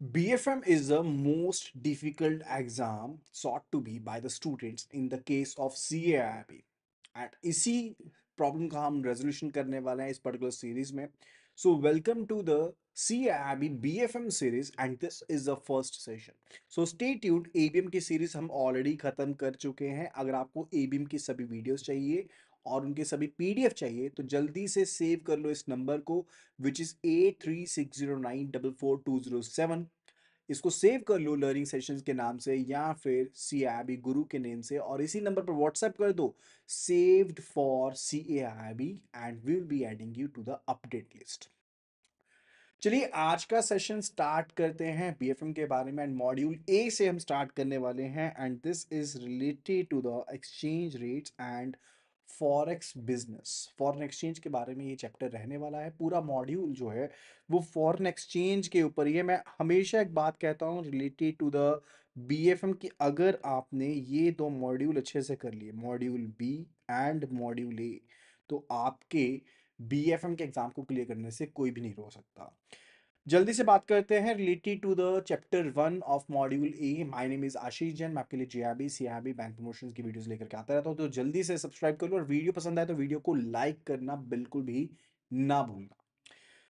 BFM is the most difficult exam sought to be by the students in the case of CAIB and इसी problem का हम resolution करने वाले हैं इस पर्टिकुलर सीरीज में. So welcome to the CAIB BFM series and this is the first session. So stay tuned. ABM की series हम ऑलरेडी खत्म कर चुके हैं. अगर आपको ABM की सभी वीडियोस चाहिए और उनके सभी PDF चाहिए तो जल्दी से सेव कर लो इस नंबर को विच इज 8360944207. इसको सेव कर लो लर्निंग सेशंस के नाम से या फिर CAIB गुरु के नेम से और इसी नंबर पर व्हाट्सएप कर दो saved for CAIB and we will be adding you to the update list. चलिए आज का सेशन स्टार्ट करते हैं BFM के बारे में एंड मॉड्यूल ए से हम स्टार्ट करने वाले हैं and this is related to the exchange rates and forex business. Foreign exchange के बारे में ये चैप्टर रहने वाला है. पूरा मॉड्यूल जो है वो फॉरेन एक्सचेंज के ऊपर ही है. मैं हमेशा एक बात कहता हूँ रिलेटेड टू द BFM की अगर आपने ये दो मॉड्यूल अच्छे से कर लिए module B and module A तो आपके BFM के एग्जाम को क्लियर करने से कोई भी नहीं रोक सकता. जल्दी से बात करते हैं related to the chapter 1 of module A. My name is Ashish Jain. मैं आपके लिए JIB CIB बैंक प्रमोशंस की वीडियोस लेकर के आता रहता हूं. तो जल्दी से सब्सक्राइब कर लो और वीडियो पसंद आए तो वीडियो को लाइक करना बिल्कुल भी ना भूलना.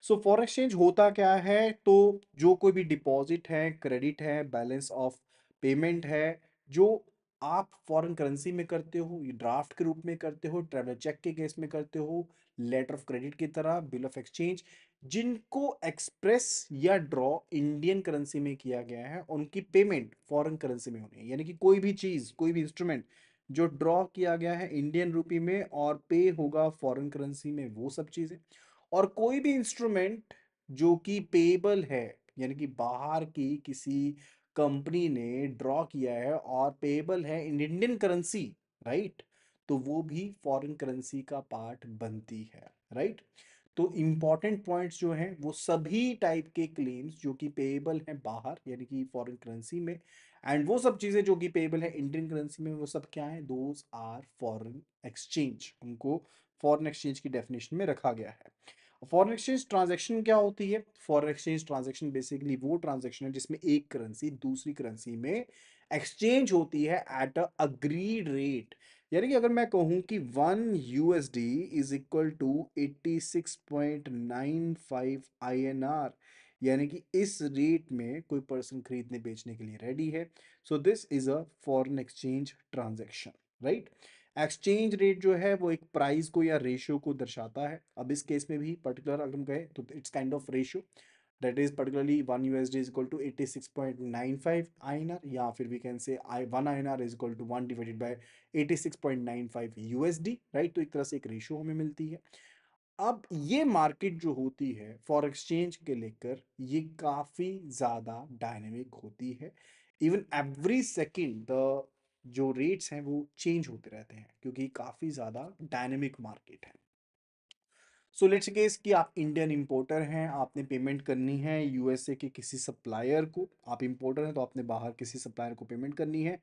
सो फॉरेन एक्सचेंज होता क्या है? तो जो कोई भी डिपॉजिट है, क्रेडिट है, बैलेंस ऑफ पेमेंट है, जो आप फॉरेन करेंसी में करते हो, ये ड्राफ्ट के रूप में करते हो, ट्रैवलर चेक के केस में करते हो, लेटर ऑफ क्रेडिट की तरह, बिल ऑफ एक्सचेंज, जिनको एक्सप्रेस या ड्रॉ इंडियन करेंसी में किया गया है उनकी पेमेंट फॉरेन करेंसी में होनी है. यानी कि कोई भी चीज, कोई भी इंस्ट्रूमेंट जो ड्रॉ किया गया है इंडियन रूपी में और पे होगा फॉरेन करेंसी में, वो सब चीजें. और कोई भी इंस्ट्रूमेंट जो कि पेबल है यानी कि बाहर की किसी कंपनी ने ड्रॉ किया है और पेबल है इन इंडियन करेंसी, राइट, तो वो भी फॉरेन करेंसी का पार्ट बनती है, राइट. तो इंपॉर्टेंट पॉइंट्स जो हैं वो सभी टाइप के क्लेम्स जो कि पेबल हैं बाहर यानी कि फॉरेन करेंसी में एंड वो सब चीजें जो कि पेबल है इंडियन करेंसी में वो सब क्या है? Those are foreign exchange. उनको फॉरेन एक्सचेंज की डेफिनेशन में रखा गया है. फॉरेन एक्सचेंज ट्रांजैक्शन क्या होती है? फॉरेन एक्सचेंज ट्रांजैक्शन बेसिकली वो ट्रांजैक्शन है जिसमें एक करेंसी दूसरी करेंसी में एक्सचेंज होती है एट अ अग्रीड रेट. यानी कि अगर मैं कहूं कि 1 USD is equal to 86.95 INR, यानी कि इस रेट में कोई पर्सन खरीदने बेचने के लिए रेडी है. So this is a foreign exchange transaction, right. Exchange rate जो है वो एक प्राइस को या रेशियो को दर्शाता है. अब इस केस में भी पर्टिकुलर अगर हम कहें तो it's kind of ratio that is particularly 1 USD is equal to 86.95 INR या फिर we can say 1 INR is equal to 1 divided by 86.95 USD, right. तो एक तरह से एक रेशियो हमें मिलती है. अब ये मार्केट जो होती है फॉर एक्सचेंज के लेकर ये काफी ज्यादा डायनेमिक होती है. इवन एवरी सेकेंड द जो रेट्स हैं वो चेंज होते रहते हैं क्योंकि काफी ज्यादा डायनेमिक मार्केट है. सो लेट्स केस कि आप इंडियन इंपोर्टर हैं, आपने पेमेंट करनी है USA के किसी सप्लायर को. आप इंपोर्टर हैं तो आपने बाहर किसी सप्लायर को पेमेंट करनी है.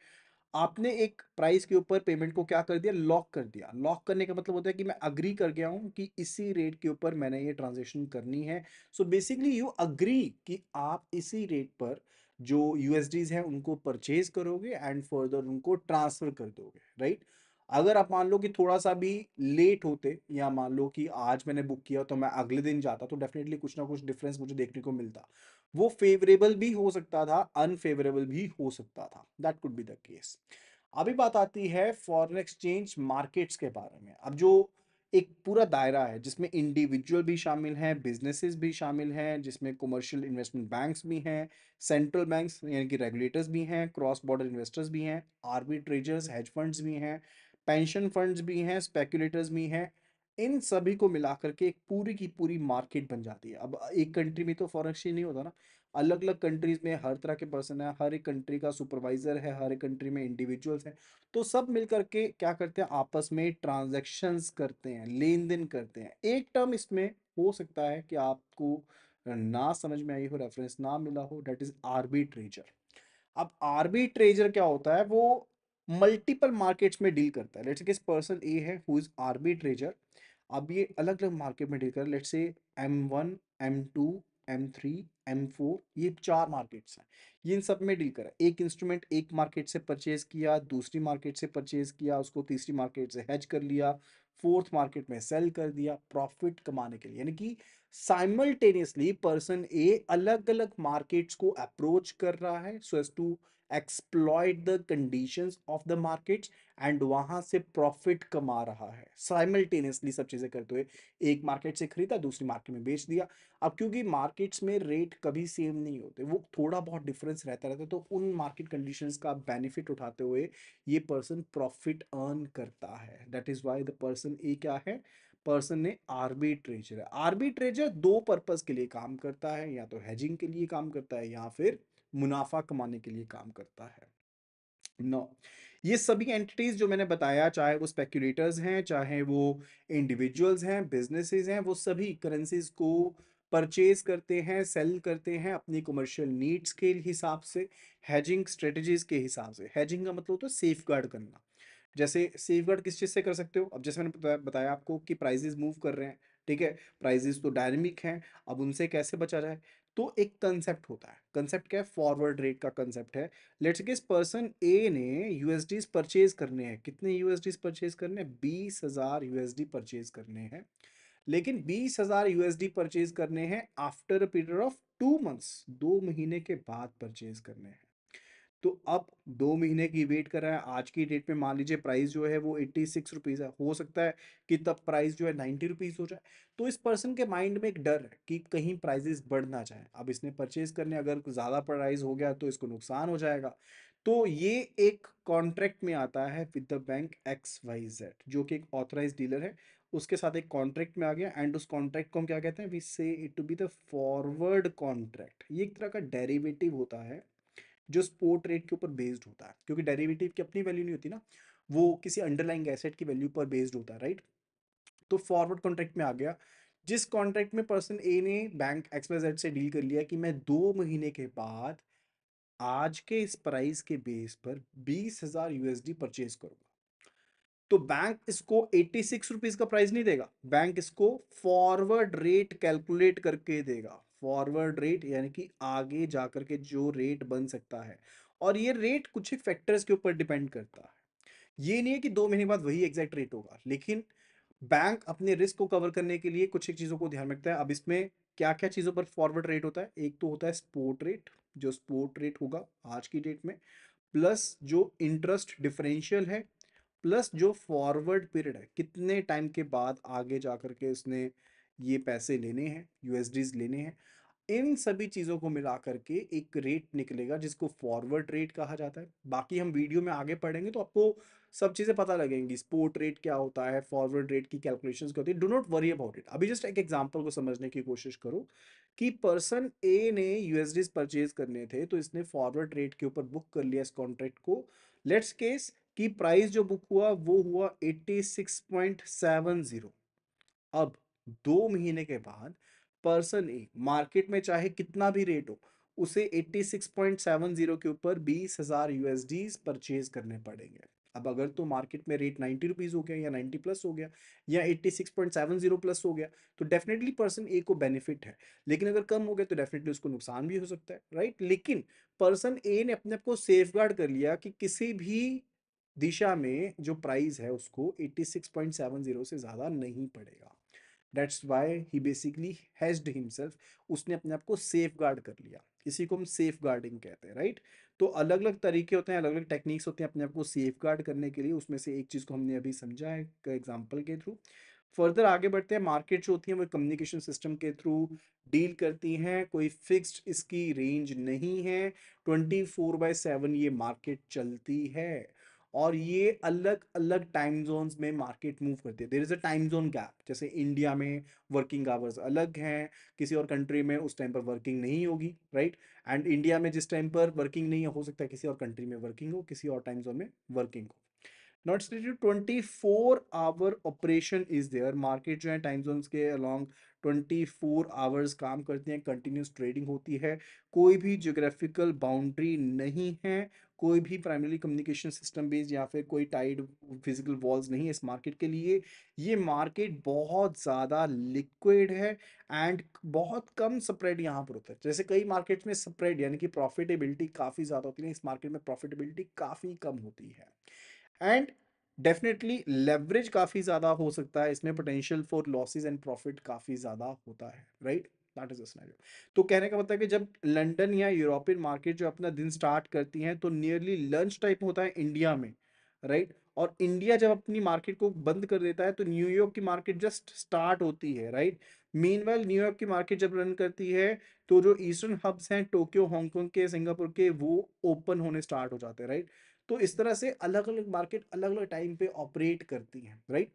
आपने एक प्राइस के ऊपर पेमेंट को क्या कर दिया? लॉक कर दिया. लॉक करने का मतलब होता है कि मैं अग्री कर गया हूं कि इसी रेट के ऊपर मैंने ये ट्रांजेक्शन करनी है. सो बेसिकली यू अग्री कि आप इसी रेट पर जो USDs हैं उनको परचेज करोगे एंड फर्दर उनको ट्रांसफर कर दोगे, राइट. अगर आप मान लो कि थोड़ा सा भी लेट होते या मान लो कि आज मैंने बुक किया तो मैं अगले दिन जाता तो डेफिनेटली कुछ ना कुछ डिफरेंस मुझे देखने को मिलता. वो फेवरेबल भी हो सकता था, अनफेवरेबल भी हो सकता था. That could be the case. अभी बात आती है फॉरेन एक्सचेंज मार्केट्स के बारे में. अब जो एक पूरा दायरा है जिसमें इंडिविजुअल भी शामिल हैं, बिजनेसेस भी शामिल हैं, जिसमें कमर्शियल इन्वेस्टमेंट बैंक्स भी हैं, सेंट्रल बैंक्स यानी कि रेगुलेटर्स भी हैं, क्रॉस बॉर्डर इन्वेस्टर्स भी हैं, आर्बिट्रेजर्स, हेज फंड्स भी हैं, पेंशन फंड्स भी हैं, स्पेकुलेटर्स भी हैं. इन सभी को मिलाकर के एक पूरी की पूरी मार्केट बन जाती है. अब एक कंट्री में तो फॉरेन एक्सचेंज नहीं होता ना. अलग अलग कंट्रीज में हर तरह के पर्सन है, हर एक कंट्री का सुपरवाइजर है, हर एक कंट्री में इंडिविजुअल्स हैं. तो सब मिलकर के क्या करते हैं? आपस में ट्रांजैक्शंस करते हैं, लेन देन करते हैं. एक टर्म इसमें हो सकता है कि आपको ना समझ में आई हो, रेफरेंस ना मिला हो, डेट इज आर्बिट्रेजर. अब आर्बिट्रेजर क्या होता है? वो मल्टीपल मार्केट्स में डील करता है. लेट्स से पर्सन ए है हु इज आर्बिट्रेजर. अब ये अलग अलग मार्केट में डील कर, let's say M1 M2 M3, M4, ये 4 मार्केट्स हैं। ये इन सब में डील करा, एक इंस्ट्रूमेंट एक मार्केट से परचेज किया, दूसरी मार्केट से परचेज किया, उसको तीसरी मार्केट से हेज कर लिया, फोर्थ मार्केट में सेल कर दिया प्रॉफिट कमाने के लिए। यानी कि साइमल्टेनियसली पर्सन ए अलग अलग मार्केट्स को अप्रोच कर रहा है so as to exploit the conditions of the markets and वहां से प्रॉफिट कमा रहा है साइमल्टेनियसली सब चीजें करते हुए। एक मार्केट से खरीदा, दूसरी मार्केट में बेच दिया। अब क्योंकि मार्केट्स में रेट कभी सेम नहीं होते, वो थोड़ा बहुत डिफरेंस रहता रहता है, तो उन मार्केट कंडीशंस का बेनिफिट उठाते हुए ये पर्सन प्रॉफिट अर्न करता है। That is why the person A क्या है, पर्सन ने आर्बिट्रेजर है। आर्बिट्रेजर दो पर्पस के लिए काम करता है, या तो हेजिंग के लिए काम करता है या फिर मुनाफा कमाने के लिए काम करता है। नो, ये सभी एंटिटीज जो मैंने बताया, चाहे वो स्पेक्यूलेटर्स हैं, चाहे वो इंडिविजुअल्स हैं, बिजनेसेस हैं, वो सभी करेंसीज को परचेज करते हैं, सेल करते हैं अपनी कमर्शियल नीड्स के हिसाब से, हेजिंग स्ट्रेटजीज के हिसाब से। हेजिंग का मतलब होता है सेफ गार्ड करना। जैसे सेफगार्ड किस चीज से कर सकते हो, अब जैसे मैंने बताया आपको कि प्राइजेस मूव कर रहे हैं, ठीक है, प्राइजेस तो डायनेमिक हैं, अब उनसे कैसे बचा जाए। तो एक कंसेप्ट होता है, कंसेप्ट क्या है, फॉरवर्ड रेट का कंसेप्ट है। लेट्स सपोज पर्सन ए ने यूएसडीज परचेज करने हैं, कितने यूएसडीज परचेज करने हैं, 20,000 यूएसडी परचेज करने हैं। लेकिन 20,000 यूएसडी परचेज करने हैं after a period of 2 months, 2 महीने के बाद परचेज करने हैं। तो अब 2 महीने की वेट कर रहा है, आज की डेट में मान लीजिए प्राइस जो है वो 86 रुपीज़ है, हो सकता है कि तब प्राइस जो है 90 रुपीज़ हो जाए। तो इस पर्सन के माइंड में एक डर है कि कहीं प्राइजेस बढ़ ना जाए। अब इसने परचेज करने, अगर ज़्यादा प्राइस हो गया तो इसको नुकसान हो जाएगा। तो ये एक कॉन्ट्रैक्ट में आता है विद द बैंक XYZ, जो कि एक ऑथराइज डीलर है, उसके साथ एक कॉन्ट्रैक्ट में आ गया। एंड उस कॉन्ट्रैक्ट को हम क्या कहते हैं, we say it to be the forward contract. ये एक तरह का डेरिवेटिव होता है जो स्पोर्ट रेट के ऊपर बेस्ड होता है, क्योंकि डेरिवेटिव की अपनी वैल्यू नहीं होती ना, वो किसी अंडरलाइंग एसेट की वैल्यू पर बेस्ड होता है, राइट। तो फॉरवर्ड कॉन्ट्रैक्ट में आ गया, जिस कॉन्ट्रैक्ट में पर्सन ए ने बैंक XYZ से डील कर लिया कि मैं 2 महीने के बाद आज के इस प्राइस के बेस पर 20,000 यूएसडी परचेज करूंगा। तो बैंक इसको 86 रुपीज का प्राइस नहीं देगा, बैंक इसको फॉरवर्ड रेट कैलकुलेट करके देगा। फॉरवर्ड रेट यानी कि आगे जाकर के जो रेट बन सकता है, और ये रेट कुछ एक फैक्टर्स के ऊपर डिपेंड करता है। ये नहीं है कि 2 महीने बाद वही एग्जैक्ट रेट होगा, लेकिन बैंक अपने रिस्क को कवर करने के लिए कुछ एक चीजों को ध्यान रखता है। अब इसमें क्या क्या चीजों पर फॉरवर्ड रेट होता है, एक तो होता है स्पोर्ट रेट, जो स्पोर्ट रेट होगा आज की डेट में, प्लस जो इंटरेस्ट डिफरेंशियल है, प्लस जो फॉरवर्ड पीरियड है, कितने टाइम के बाद आगे जा करके उसने ये पैसे लेने हैं, यूएसडीज लेने हैं। इन सभी चीज़ों को मिला करके एक रेट निकलेगा जिसको फॉरवर्ड रेट कहा जाता है। बाकी हम वीडियो में आगे पढ़ेंगे तो आपको सब चीज़ें पता लगेंगी, स्पोर्ट रेट क्या होता है, फॉरवर्ड रेट की कैलकुलेशंस क्या होती है। Do not worry about it, अभी जस्ट एक एग्जांपल को समझने की कोशिश करो कि पर्सन ए ने यूएसडीज परचेज करने थे, तो इसने फॉरवर्ड रेट के ऊपर बुक कर लिया इस कॉन्ट्रैक्ट को। लेट्स केस कि प्राइस जो बुक हुआ वो हुआ 86.70। अब 2 महीने के बाद पर्सन ए मार्केट में चाहे कितना भी रेट हो, उसे 86.70 के ऊपर 20,000 यूएसडीज परचेज करने पड़ेंगे। अब अगर तो मार्केट में रेट 90 रुपीज हो गया, या 90 प्लस हो गया, या 86.70 प्लस हो गया, तो डेफिनेटली पर्सन ए को बेनिफिट है। लेकिन अगर कम हो गया तो डेफिनेटली उसको नुकसान भी हो सकता है, राइट। लेकिन पर्सन ए ने अपने आप को सेफ गार्ड कर लिया कि किसी भी दिशा में जो प्राइस है उसको 86.70 से ज्यादा नहीं पड़ेगा। That's why he basically hedged himself, उसने अपने आप को सेफ गार्ड कर लिया। इसी को हम सेफ गार्डिंग कहते हैं, राइट। तो अलग अलग तरीके होते हैं, अलग अलग टेक्निक्स होते हैं अपने आप को सेफ गार्ड करने के लिए। उसमें से एक चीज को हमने अभी समझा है एग्जाम्पल के थ्रू। फर्दर आगे बढ़ते हैं, मार्केट जो होती है वो कम्युनिकेशन सिस्टम के थ्रू डील करती हैं, कोई फिक्स्ड इसकी रेंज नहीं है, 24/7 ये मार्केट चलती है। और ये अलग अलग टाइम जोन्स में मार्केट मूव करती है। There is a time zone gap, जैसे इंडिया में वर्किंग आवर्स अलग हैं, किसी और कंट्री में उस टाइम पर वर्किंग नहीं होगी, राइट। एंड इंडिया में जिस टाइम पर वर्किंग नहीं है, हो सकता है किसी और कंट्री में वर्किंग हो, किसी और टाइम जोन में वर्किंग हो। Not stated 24 hour operation is there, market जो है टाइम जोन्स के अलॉन्ग 24 आवर्स काम करते हैं, कंटिन्यूस ट्रेडिंग होती है, कोई भी ज्योग्राफिकल बाउंड्री नहीं है, कोई भी प्राइमरी कम्युनिकेशन सिस्टम बेस्ड या फिर कोई टाइड फिजिकल वॉल्स नहीं है इस मार्केट के लिए। ये मार्केट बहुत ज़्यादा लिक्विड है एंड बहुत कम स्प्रेड यहाँ पर होता है। जैसे कई मार्केट्स में स्प्रेड यानी कि प्रॉफिटेबिलिटी काफ़ी ज़्यादा होती है, इस मार्केट में प्रॉफिटेबिलिटी काफ़ी कम होती है। एंड डेफिनेटली लेवरेज काफ़ी ज़्यादा हो सकता है इसमें, potential for losses and profit काफ़ी ज़्यादा होता है, right. That is the scenario. तो कहने का मतलब है कि जब लंदन या यूरोपियन मार्केट जो अपना दिन स्टार्ट करती हैं तो नियरली लंच टाइप होता है इंडिया में, राइट। और इंडिया जब अपनी मार्केट को बंद कर देता है तो न्यूयॉर्क की मार्केट जस्ट स्टार्ट होती है, राइट। मीनवाइल न्यूयॉर्क की मार्केट जब रन करती है तो जो ईस्टर्न हब्स हैं टोक्यो, हांगकांग के, सिंगापुर के, वो ओपन होने स्टार्ट हो जाते हैं, राइट। तो इस तरह से अलग अलग मार्केट अलग अलग टाइम पे ऑपरेट करती हैं, राइट।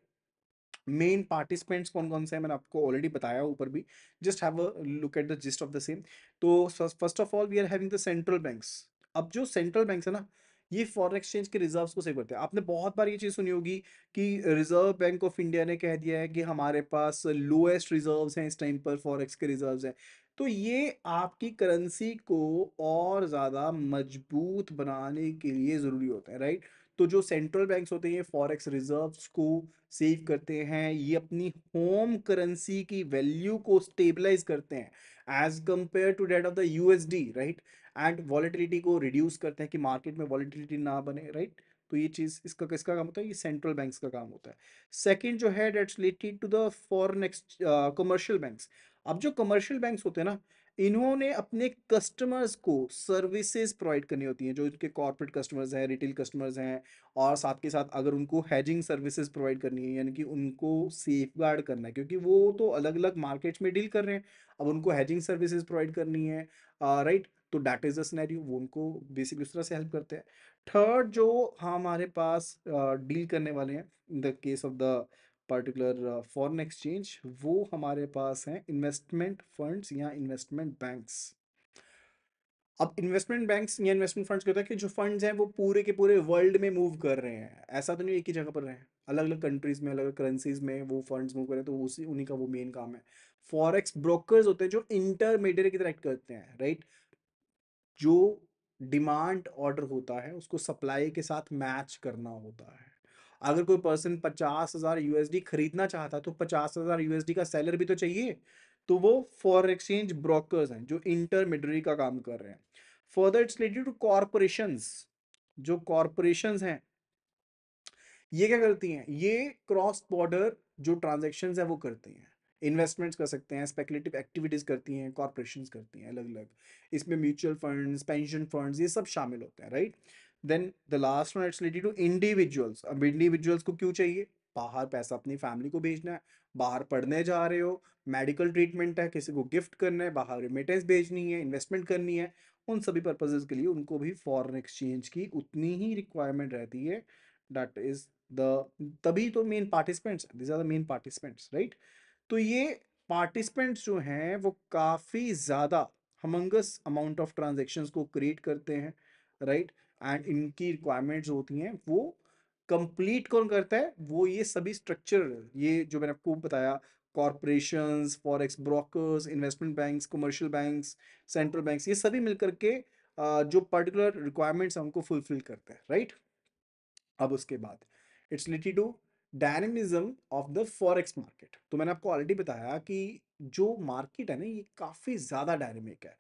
मेन पार्टिसिपेंट्स कौन कौन से हैं मैंने आपको ऑलरेडी बताया ऊपर भी, just have a look at the gist of the same. तो first of all we are having the central banks. अब जो सेंट्रल बैंक्स है ना, ये फॉरेन एक्सचेंज के रिजर्व्स को सेव करते हैं। आपने बहुत बार ये चीज सुनी होगी कि रिजर्व बैंक ऑफ इंडिया ने कह दिया है कि हमारे पास लोएस्ट रिजर्व्स हैं इस टाइम पर, फॉरेक्स के रिजर्व्स हैं। तो ये आपकी करेंसी को और ज्यादा मजबूत बनाने के लिए जरूरी होता है, राइट। तो जो सेंट्रल बैंक्स होते हैं ये फॉरेक्स रिजर्व्स को सेव करते हैं, ये अपनी होम करेंसी की वैल्यू को स्टेबलाइज करते हैं as compare to that of the USD, right. And volatility को रिड्यूस करते हैं कि मार्केट में वॉलेटिलिटी ना बने, राइट। तो ये चीज इसका किसका काम होता है, ये सेंट्रल बैंक्स का काम होता है। सेकंड जो है that's related to the foreign commercial banks. अब जो कमर्शियल बैंक्स होते हैं ना, इन्होंने अपने कस्टमर्स को सर्विसेज प्रोवाइड करनी होती हैं, जो इनके कॉर्पोरेट कस्टमर्स हैं, रिटेल कस्टमर्स हैं। और साथ के साथ अगर उनको हैजिंग सर्विसेज प्रोवाइड करनी है यानी कि उनको सेफ गार्ड करना है, क्योंकि वो तो अलग अलग मार्केट्स में डील कर रहे हैं, अब उनको हैजिंग सर्विसेज प्रोवाइड करनी है, राइट। तो दैट इज द सिनेरियो, वो उनको बेसिक उस तरह से हेल्प करते हैं। थर्ड जो हमारे पास डील करने वाले हैं in the case of the particular foreign exchange, वो हमारे पास हैं इन्वेस्टमेंट फंड्स या इन्वेस्टमेंट बैंक्स। अब इन्वेस्टमेंट बैंक्स या इन्वेस्टमेंट फंड्स क्या होता है कि जो फंड्स हैं वो पूरे के पूरे वर्ल्ड में मूव कर रहे हैं, ऐसा तो नहीं एक ही जगह पर रहे हैं, अलग अलग कंट्रीज में अलग अलग करेंसीज में वो फंड्स मूव कर रहे हैं, तो उसी उन्हीं का वो मेन काम है। फॉरेक्स ब्रोकर्स होते हैं जो इंटरमीडिएट की तरह act करते हैं, राइट। जो डिमांड ऑर्डर होता है उसको सप्लाई के साथ मैच करना होता है। अगर कोई पर्सन 50,000 यूएसडी खरीदना चाहता है तो 50,000 यूएसडी का सेलर भी तो चाहिए, तो वो फॉरेन एक्सचेंज ब्रोकर्स हैं जो इंटरमीडियरी का काम कर रहे हैं। Further it's related to corporations. जो कॉरपोरेशंस हैं ये क्या करती हैं, ये क्रॉस बॉर्डर जो ट्रांजेक्शन्स है वो करती हैं, इन्वेस्टमेंट्स कर सकते हैं, स्पेकुलेटिव एक्टिविटीज करती हैं, कॉरपोरेशंस करती हैं अलग अलग। इसमें म्यूचुअल फंड्स, पेंशन फंड्स, ये सब शामिल होते हैं, right. Then the last one it's related to individuals. अब इंडिविजुअल्स को क्यों चाहिए, बाहर पैसा अपनी फैमिली को भेजना है, बाहर पढ़ने जा रहे हो, मेडिकल ट्रीटमेंट है, किसी को गिफ्ट करना है, बाहर रेमिटेंस भेजनी है, इन्वेस्टमेंट करनी है, उन सभी पर्पजेज के लिए उनको भी फॉरेन एक्सचेंज की उतनी ही रिक्वायरमेंट रहती है। दैट इज द, तभी तो main participants, this are the main participants, right. तो ये पार्टिसिपेंट्स जो हैं वो काफी ज्यादा हमंगस अमाउंट ऑफ ट्रांजेक्शन्स को क्रिएट करते हैं, राइट। एंड इनकी रिक्वायरमेंट्स होती हैं वो कंप्लीट कौन करता है, वो ये सभी स्ट्रक्चर, ये जो मैंने आपको बताया, corporations, forex brokers, investment banks, commercial banks, central banks, ये सभी मिलकर के जो पर्टिकुलर रिक्वायरमेंट्स हैं उनको फुलफिल करते हैं, राइट। अब उसके बाद it's related to dynamism of the forex market. तो मैंने आपको ऑलरेडी बताया कि जो मार्केट है ना ये काफी ज्यादा डायनेमिक है,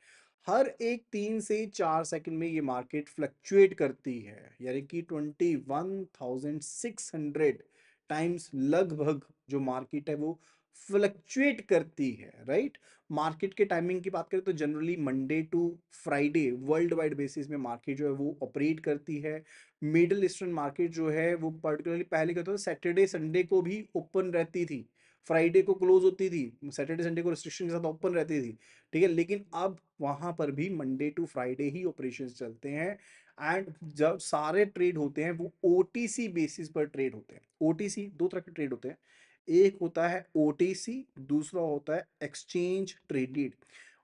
हर एक 3 से 4 सेकंड में ये मार्केट फ्लक्चुएट करती है, यानी कि 21,600 टाइम्स लगभग जो मार्केट है वो फ्लक्चुएट करती है, राइट। मार्केट के टाइमिंग की बात करें तो generally Monday to Friday world wide basis में मार्केट जो है वो ऑपरेट करती है। मिडिल ईस्टर्न मार्केट जो है वो पर्टिकुलरली पहले क्या होता था, सैटरडे संडे को भी ओपन रहती थी, फ्राइडे को क्लोज होती थी, सैटरडे संडे को रिस्ट्रिक्शन के साथ ओपन रहती थी, ठीक है। लेकिन अब वहां पर भी मंडे टू फ्राइडे ही ऑपरेशन चलते हैं। एंड जब सारे ट्रेड होते हैं वो ओटीसी बेसिस पर ट्रेड होते हैं। ओटीसी दो तरह के ट्रेड होते हैं, एक होता है ओटीसी, दूसरा होता है एक्सचेंज ट्रेडेड।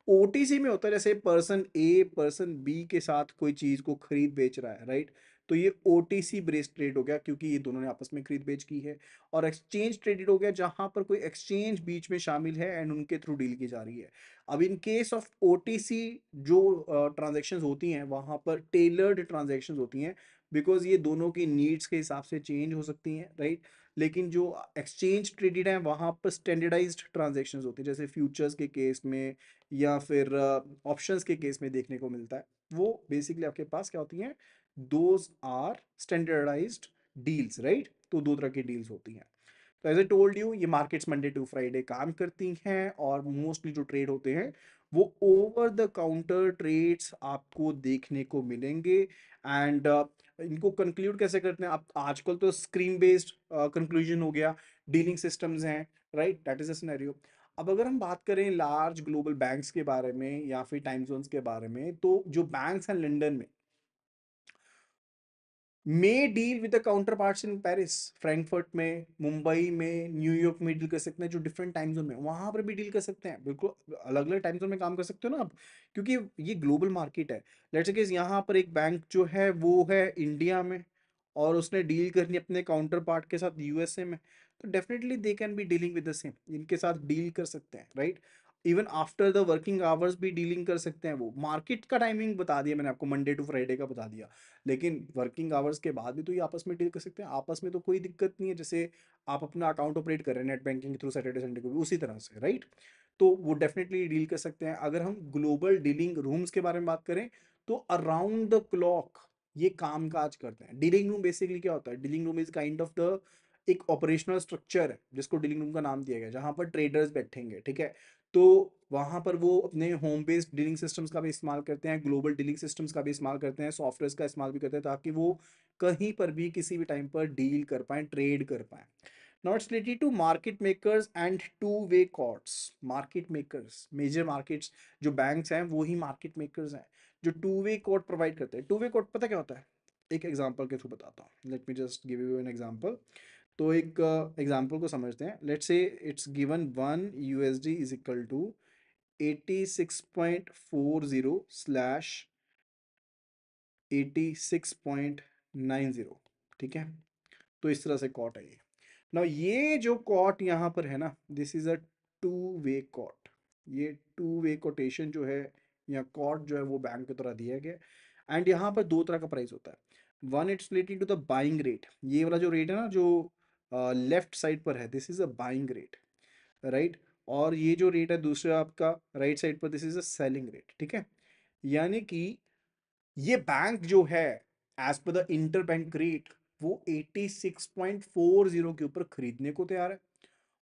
ओटीसी में होता है जैसे पर्सन ए पर्सन बी के साथ कोई चीज को खरीद बेच रहा है, राइट। तो ये ओटीसी बेस्ड ट्रेड हो गया, क्योंकि ये दोनों ने आपस में खरीद बेच की है। और एक्सचेंज ट्रेडेड हो गया जहां पर कोई एक्सचेंज बीच में शामिल है एंड उनके थ्रू डील की जा रही है। अब इन केस ऑफ ओटीसी जो ट्रांजेक्शन्स होती हैं वहां पर टेलर्ड ट्रांजेक्शन्स होती हैं, बिकॉज ये दोनों की नीड्स के हिसाब से चेंज हो सकती हैं, राइट। लेकिन जो एक्सचेंज ट्रेडेड है वहां पर स्टैंडर्डाइज्ड ट्रांजेक्शन्स होती है, जैसे फ्यूचर्स के केस में या फिर ऑप्शंस के केस में देखने को मिलता है। वो बेसिकली आपके पास क्या होती हैं, those are standardised deals, right. तो दो तरह की डील्स होती हैं। तो एज ए टोल्ड यू, ये मार्केट्स मंडे टू फ्राइडे काम करती हैं और मोस्टली जो ट्रेड होते हैं वो ओवर द काउंटर ट्रेड्स आपको देखने को मिलेंगे। एंड इनको कंक्लूड कैसे करते हैं, आप आजकल तो स्क्रीन बेस्ड कंक्लूजन हो गया, डीलिंग सिस्टम्स हैं, right, that is a scenario. अब अगर हम बात करें लार्ज ग्लोबल बैंक्स के बारे में या फिर टाइम जोन्स के बारे में, तो जो बैंक्स हैं लंदन में may deal with the counter parts in Paris, Frankfurt में, मुंबई में, न्यूयॉर्क में डील कर सकते हैं, जो डिफरेंट टाइम जोन में वहां पर भी डील कर सकते हैं। बिल्कुल अलग अलग टाइम जोन में काम कर सकते हो ना आप, क्योंकि ये ग्लोबल मार्केट है। लेट्स सपोज यहाँ पर एक बैंक जो है वो है इंडिया में और उसने डील करनी अपने काउंटर पार्ट के साथ यूएसए में, तो definitely they can be dealing with the same, इनके साथ डील कर सकते हैं, right. Even after the working hours भी डीलिंग कर सकते हैं। वो मार्केट का टाइमिंग बता दिया मैंने आपको, मंडे टू फ्राइडे का बता दिया, लेकिन वर्किंग आवर्स के बाद भी तो ये आपस में डील कर सकते हैं, आपस में तो कोई दिक्कत नहीं है। जैसे आप अपना अकाउंट ऑपरेट कर रहे हैं नेट बैंकिंग के थ्रू सैटरडे संडे को भी उसी तरह से, राइट। तो वो डेफिनेटली डील कर सकते हैं। अगर हम ग्लोबल डीलिंग रूम्स के बारे में बात करें, तो अराउंड द क्लॉक ये काम काज करते हैं। डीलिंग रूम बेसिकली क्या होता है, dealing room is kind of the एक ऑपरेशनल स्ट्रक्चर है जिसको डीलिंग रूम का नाम दिया गया, जहां पर ट्रेडर्स बैठेंगे, ठीक है। तो वहां पर वो अपने होम बेस्ड डीलिंग सिस्टम्स का भी इस्तेमाल करते हैं, ग्लोबल डीलिंग सिस्टम्स का भी इस्तेमाल करते हैं, सॉफ्टवेयर का इस्तेमाल भी करते हैं, ताकि वो कहीं पर भी किसी भी टाइम पर डील कर पाए, ट्रेड कर पाए। Now it's related to market makers and two-way courts. Market makers, major markets जो बैंक्स हैं वो ही मार्केट मेकर्स हैं, जो टू वे कोड प्रोवाइड करते हैं। टू वे कोड पता क्या होता है, एक एग्जांपल के थ्रू बताता हूँ, let me just give you an example. तो एक एग्जांपल को समझते हैं। Let's say it's given 1 USD is equal to 86.40 slash 86.90, ठीक है। तो इस तरह से कॉट है ये। नाउ ये जो कॉट यहाँ पर है ना, this is a two way quote. ये टू वे कोटेशन जो है या कॉट जो है वो बैंक की तरह दिया गया। एंड यहाँ पर दो तरह का प्राइस होता है। One, it's related to the buying rate, ये वाला जो रेट है ना जो लेफ्ट साइड पर है, this is a buying rate, right. और ये जो रेट है दूसरा आपका राइट साइड पर, this is a selling rate, ठीक है। यानी कि ये बैंक जो है as per the inter bank rate वो 86.40 के ऊपर खरीदने को तैयार है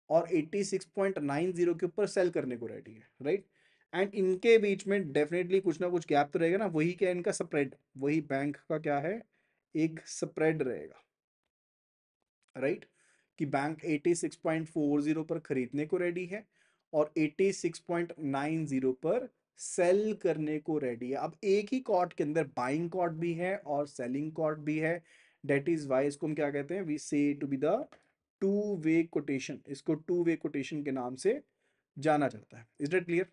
और 86.90 के ऊपर सेल करने को रेडी है, राइट। एंड इनके बीच में डेफिनेटली कुछ ना कुछ गैप तो रहेगा ना, वही क्या इनका स्प्रेड, वही बैंक का क्या है, एक स्प्रेड रहेगा, राइट। कि बैंक 86.40 पर खरीदने को रेडी है और 86.90 पर सेल करने को रेडी है। अब एक ही कॉर्ड के अंदर बाइंग कॉर्ड भी है और सेलिंग कॉर्ड भी है। डेट इज वाई इसको हम क्या कहते हैं, we say to be the two way quotation, इसको टू वे कोटेशन के नाम से जाना जाता है। इज दैट क्लियर,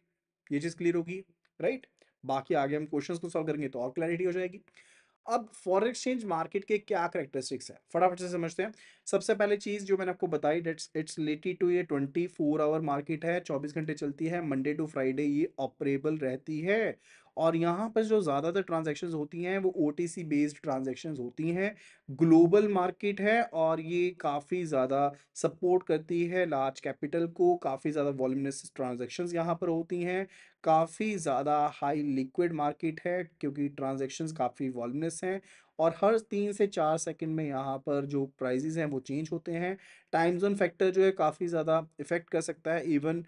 ये चीज क्लियर होगी, राइट। बाकी आगे हम क्वेश्चंस को सॉल्व करेंगे तो और क्लैरिटी हो जाएगी। अब फॉरेन एक्सचेंज मार्केट के क्या करेक्टरिस्टिक्स है फटाफट से समझते हैं। सबसे पहले चीज जो मैंने आपको बताई, दैट्स इट्स रिलेटेड टू ये 24 आवर मार्केट है, 24 घंटे चलती है, मंडे टू फ्राइडे ये ऑपरेबल रहती है। और यहाँ पर जो ज्यादातर ट्रांजैक्शंस होती हैं वो ओटीसी बेस्ड ट्रांजैक्शंस होती हैं। ग्लोबल मार्केट है और ये काफी ज्यादा सपोर्ट करती है लार्ज कैपिटल को, काफी ज्यादा वॉल्यूमिनस ट्रांजैक्शंस यहाँ पर होती हैं, काफ़ी ज़्यादा हाई लिक्विड मार्केट है क्योंकि ट्रांजैक्शंस काफ़ी वॉल्यूमिनस हैं और हर 3 से 4 सेकंड में यहाँ पर जो प्राइजेस हैं वो चेंज होते हैं। टाइम जोन फैक्टर जो है काफ़ी ज़्यादा इफेक्ट कर सकता है। इवन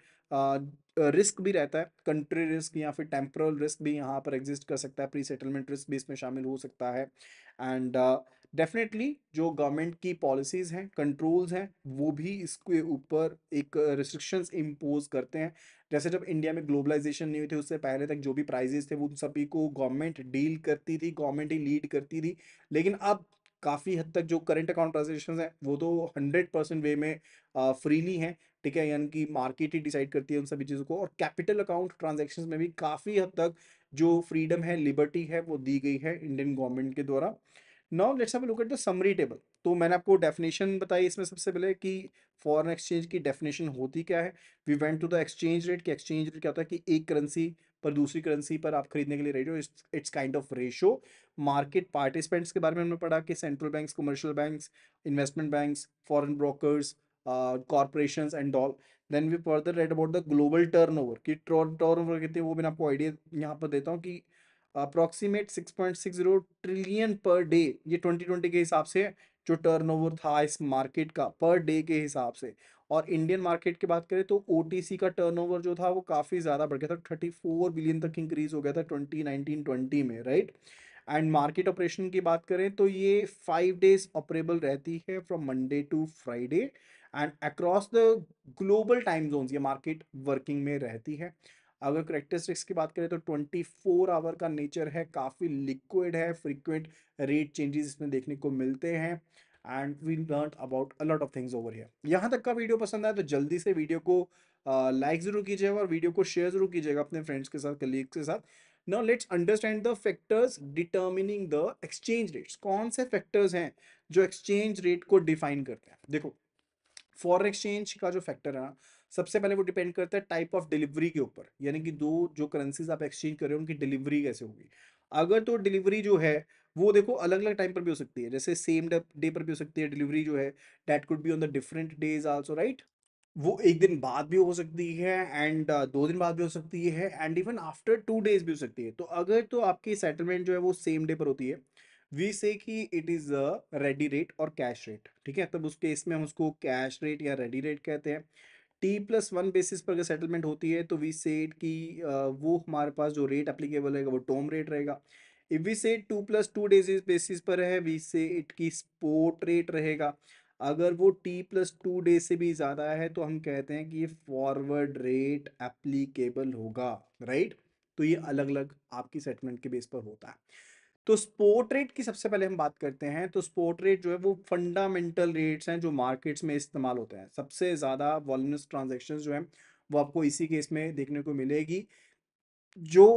रिस्क भी रहता है, कंट्री रिस्क या फिर टेम्पोरल रिस्क भी यहाँ पर एग्जिस्ट कर सकता है, प्री सेटलमेंट रिस्क भी इसमें शामिल हो सकता है। एंड डेफिनेटली जो गवर्नमेंट की पॉलिसीज़ हैं, कंट्रोल्स हैं, वो भी इसके ऊपर एक रिस्ट्रिक्शंस इम्पोज करते हैं। जैसे जब इंडिया में ग्लोबलाइजेशन नहीं हुई थी उससे पहले तक जो भी प्राइजेस थे वो सभी को गवर्नमेंट डील करती थी, गवर्नमेंट ही लीड करती थी। लेकिन अब काफ़ी हद तक जो करंट अकाउंट ट्रांजेक्शन है वो तो 100% वे में फ्रीली हैं, ठीक है। यानी कि मार्केट ही डिसाइड करती है उन सभी चीज़ों को। और कैपिटल अकाउंट ट्रांजेक्शन में भी काफ़ी हद तक जो फ्रीडम है, लिबर्टी है, वो दी गई है इंडियन गवर्नमेंट के द्वारा। Now let's have a look at the summary table. तो मैंने आपको डेफिनेशन बताई इसमें सबसे पहले कि फॉरेन एक्सचेंज की डेफिनेशन होती क्या है। We went to the exchange rate, कि एक्सचेंज रेट क्या होता है कि एक करेंसी पर दूसरी करेंसी पर आप खरीदने के लिए रेडी हो, it's kind of ratio. Market participants के बारे में हमने पढ़ा कि central banks, commercial banks, investment banks, foreign brokers, corporations and all. Then we further read about the global turnover, कि टर्नओवर कितने, वो भी मैं आपको आइडिया यहाँ पर देता हूँ कि अप्रोक्सीमेट 6.60 ट्रिलियन पर डे, ये 2020 के हिसाब से जो टर्नओवर था इस मार्केट का पर डे के हिसाब से। और इंडियन मार्केट की बात करें तो ओटीसी का टर्नओवर जो था वो काफ़ी ज़्यादा बढ़ गया था, 34 बिलियन तक इंक्रीज हो गया था 2019-20 में, राइट। एंड मार्केट ऑपरेशन की बात करें तो ये 5 डेज ऑपरेबल रहती है, from Monday to Friday, and across the global time zones ये मार्केट वर्किंग में रहती है। अगर करेक्टरिस्टिक्स की बात करें तो 24 आवर का नेचर है, काफ़ी लिक्विड है, फ्रीक्वेंट रेट चेंजेस इसमें देखने को मिलते हैं। And we learn about a lot of things over here. यहाँ तक का वीडियो पसंद आया तो जल्दी से वीडियो को लाइक जरूर कीजिएगा और वीडियो को शेयर जरूर कीजिएगा अपने फ्रेंड्स के साथ, कलीग्स के साथ। Now let's understand the factors determining the exchange rates. कौन से फैक्टर्स हैं जो एक्सचेंज रेट को डिफाइन करते हैं। देखो, फॉरेन एक्सचेंज का जो फैक्टर है ना, सबसे पहले वो डिपेंड करता है टाइप ऑफ डिलीवरी के ऊपर, यानी कि दो जो करेंसीज आप एक्सचेंज कर रहे हो उनकी डिलीवरी कैसे होगी। अगर तो डिलीवरी जो है वो देखो अलग अलग टाइम पर भी हो सकती है, जैसे सेम डे पर भी हो सकती है डिलीवरी जो है, that could be on the different days also, right. वो एक दिन बाद भी हो सकती है, एंड 2 दिन बाद भी हो सकती है, एंड इवन आफ्टर 2 डेज भी हो सकती है। तो अगर तो आपकी सेटलमेंट जो है वो सेम डे पर होती है, वी से कि it is a ready rate और कैश रेट, ठीक है। तब उस केस में हम उसको कैश रेट या रेडी रेट कहते हैं। T+1 बेसिस पर अगर सेटलमेंट होती है तो वी सेड कि वो हमारे पास जो रेट एप्लीकेबल रहेगा वो टर्म रेट रहेगा। इफ वी से 2+2 डेज बेसिस पर है, वी से इट की स्पॉट रेट रहेगा। अगर वो T+2 डेज से भी ज़्यादा है तो हम कहते हैं कि ये फॉरवर्ड रेट एप्लीकेबल होगा, राइट। तो ये अलग अलग आपकी सेटलमेंट के बेस पर होता है। तो स्पॉट रेट की सबसे पहले हम बात करते हैं। तो स्पॉट रेट जो है वो फंडामेंटल रेट्स हैं जो मार्केट्स में इस्तेमाल होते हैं। सबसे ज़्यादा वॉल्यूमिनस ट्रांजैक्शंस जो हैं वो आपको इसी केस में देखने को मिलेगी। जो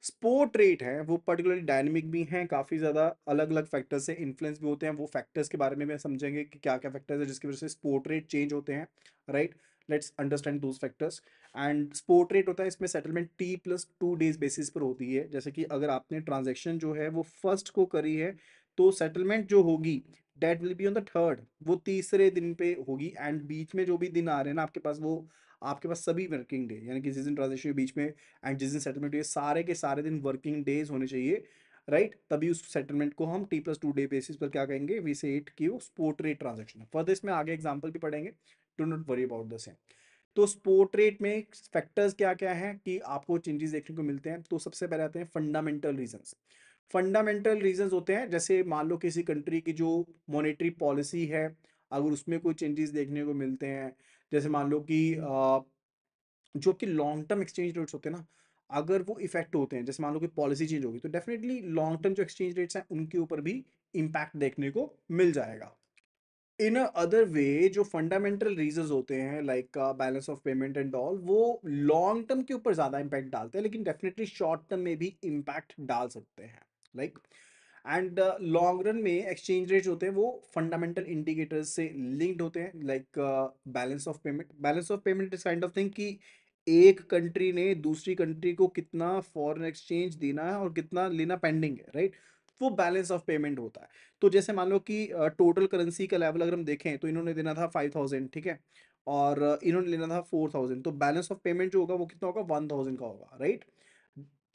स्पोर्ट रेट है वो पर्टिकुलरली डायनेमिक भी हैं, काफ़ी ज़्यादा अलग अलग फैक्टर्स से इन्फ्लुएंस भी होते हैं। वो फैक्टर्स के बारे में भी समझेंगे कि क्या क्या फैक्टर्स है जिसकी वजह से स्पोर्ट रेट चेंज होते हैं, right. Let's understand those factors. And sport rate होता है, इसमें सेटलमेंट T+2 डेज बेसिस पर होती है। जैसे कि अगर आपने ट्रांजेक्शन जो है वो फर्स्ट को करी है तो सेटलमेंट जो होगी date will be on the third, वो तीसरे दिन पे होगी। एंड बीच में जो भी दिन आ रहे हैं ना आपके पास, वो आपके पास सभी वर्किंग डे, यानी कि जिस दिन ट्रांजेक्शन के बीच में एंड जिस दिन सेटलमेंट हुई है सारे के सारे दिन वर्किंग डेज होने चाहिए, राइट। तभी उस सेटलमेंट को हम T+2 डे बेसिस पर क्या कहेंगे, वी से इट की वो स्पोर्ट रेट ट्रांजेक्शन है। फर्दर इसमें आगे एग्जांपल भी पढ़ेंगे, do not worry about the same. तो स्पोर्ट रेट में फैक्टर्स क्या क्या हैं कि आपको चेंजेस देखने को मिलते हैं। तो सबसे पहले आते हैं फंडामेंटल रीजंस। फंडामेंटल रीजंस होते हैं जैसे मान लो किसी कंट्री की जो मॉनेटरी पॉलिसी है, अगर उसमें कोई चेंजेस देखने को मिलते हैं। जैसे मान लो कि जो कि लॉन्ग टर्म एक्सचेंज रेट्स होते हैं ना, अगर वो इफेक्ट होते हैं, जैसे मान लो कि पॉलिसी चेंज होगी, तो डेफिनेटली लॉन्ग टर्म जो एक्सचेंज रेट्स हैं उनके ऊपर भी इम्पैक्ट देखने को मिल जाएगा। इन अ अदर वे जो फंडामेंटल रीजंस होते हैं like balance of payment and all, वो लॉन्ग टर्म के ऊपर ज्यादा इम्पैक्ट डालते हैं, लेकिन डेफिनेटली शॉर्ट टर्म में भी इम्पैक्ट डाल सकते हैं, लाइक। एंड लॉन्ग रन में एक्सचेंज रेट्स होते हैं वो फंडामेंटल इंडिकेटर्स से लिंक्ड होते हैं, like balance of payment. Balance of payment is kind of thing कि एक कंट्री ने दूसरी कंट्री को कितना फॉरेन एक्सचेंज देना है और कितना लेना पेंडिंग है, राइट। वो बैलेंस ऑफ पेमेंट होता है। तो जैसे मान लो कि टोटल करेंसी का लेवल अगर हम देखें तो इन्होंने देना था 5,000, ठीक है, और इन्होंने लेना था 4,000, तो बैलेंस ऑफ पेमेंट जो होगा वो कितना होगा, 1,000 का होगा, राइट।